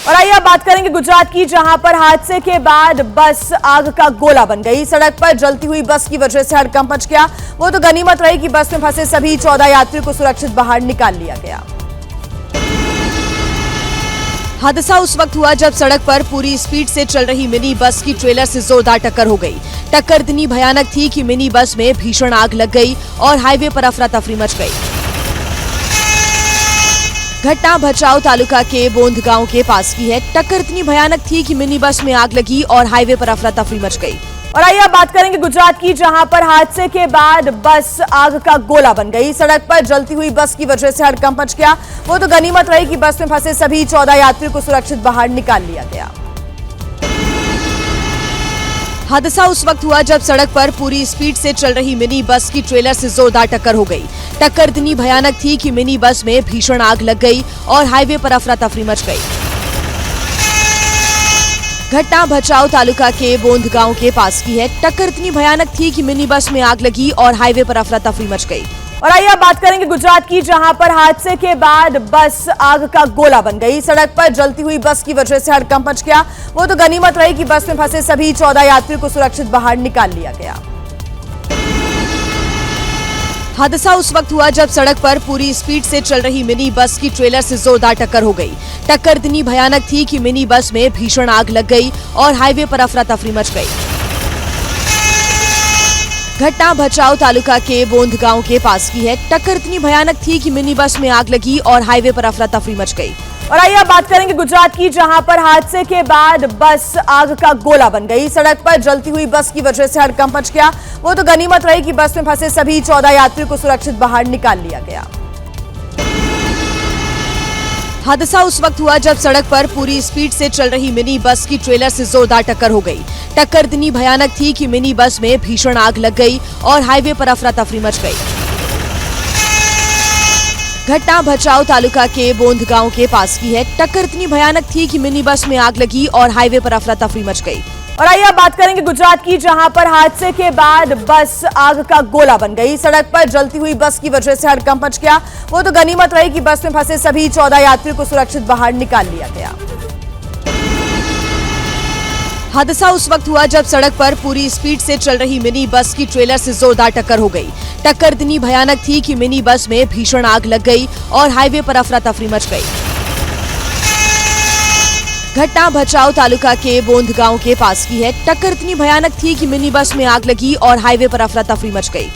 और आइए अब बात करेंगे गुजरात की, जहां पर हादसे के बाद बस आग का गोला बन गई। सड़क पर जलती हुई बस की वजह से हड़कंप मच गया। वो तो गनीमत रही कि बस में फंसे सभी 14 यात्रियों को सुरक्षित बाहर निकाल लिया गया। हादसा उस वक्त हुआ जब सड़क पर पूरी स्पीड से चल रही मिनी बस की ट्रेलर से जोरदार टक्कर हो गई। टक्कर इतनी भयानक थी कि मिनी बस में भीषण आग लग गई और हाईवे पर अफरा तफरी मच गई। घटना भचाऊ तालुका के बोंध गांव के पास की है। टक्कर इतनी भयानक थी कि मिनी बस में आग लगी और हाईवे पर अफरा तफरी मच गई। और आइए अब बात करेंगे गुजरात की, जहां पर हादसे के बाद बस आग का गोला बन गई। सड़क पर जलती हुई बस की वजह से हड़कंप मच गया। वो तो गनीमत रही कि बस में फंसे सभी 14 यात्रियों को सुरक्षित बाहर निकाल लिया गया। हादसा उस वक्त हुआ जब सड़क पर पूरी स्पीड से चल रही मिनी बस की ट्रेलर से जोरदार टक्कर हो गई। टक्कर इतनी भयानक थी कि मिनी बस में भीषण आग लग गई और हाईवे पर अफरा तफरी मच गई। घटना भचाऊ तालुका के बोंध गांव के पास की है। टक्कर इतनी भयानक थी कि मिनी बस में आग लगी और हाईवे पर अफरा तफरी मच गई। और आइए अब बात करेंगे गुजरात की, जहां पर हादसे के बाद बस आग का गोला बन गई। सड़क पर जलती हुई बस की वजह से हड़कंप मच गया। वो तो गनीमत रही कि बस में फंसे सभी 14 यात्रियों को सुरक्षित बाहर निकाल लिया गया। हादसा उस वक्त हुआ जब सड़क पर पूरी स्पीड से चल रही मिनी बस की ट्रेलर से जोरदार टक्कर हो गई। टक्कर इतनी भयानक थी कि मिनी बस में भीषण आग लग गई और हाईवे पर अफरा तफरी मच गई। घटना भचाऊ तालुका के बोंध गांव के पास की है। टक्कर इतनी भयानक थी कि मिनी बस में आग लगी और हाईवे पर अफरा तफरी मच गई। और आइए अब बात करेंगे गुजरात की, जहां पर हादसे के बाद बस आग का गोला बन गई। सड़क पर जलती हुई बस की वजह से हड़कंप मच गया। वो तो गनीमत रही कि बस में फंसे सभी 14 यात्रियों को सुरक्षित बाहर निकाल लिया गया। हादसा उस वक्त हुआ जब सड़क पर पूरी स्पीड से चल रही मिनी बस की ट्रेलर से जोरदार टक्कर हो गई। टक्कर इतनी भयानक थी कि मिनी बस में भीषण आग लग गई और हाईवे पर अफरा तफरी मच गई। घटना भचाऊ तालुका के बोंध गांव के पास की है। टक्कर इतनी भयानक थी कि मिनी बस में आग लगी और हाईवे पर अफरा तफरी मच गई। और आइए अब बात करेंगे गुजरात की, जहां पर हादसे के बाद बस आग का गोला बन गई। सड़क पर जलती हुई बस की वजह से हड़कंप मच गया। वो तो गनीमत रही कि बस में फंसे सभी 14 यात्रियों को सुरक्षित बाहर निकाल लिया गया। हादसा उस वक्त हुआ जब सड़क पर पूरी स्पीड से चल रही मिनी बस की ट्रेलर से जोरदार टक्कर हो गई। टक्कर इतनी भयानक थी कि मिनी बस में भीषण आग लग गई और हाईवे पर अफरा तफरी मच गई। घटना भचाऊ तालुका के बोंध गांव के पास की है। टक्कर इतनी भयानक थी कि मिनी बस में आग लगी और हाईवे पर अफरा तफरी मच गई।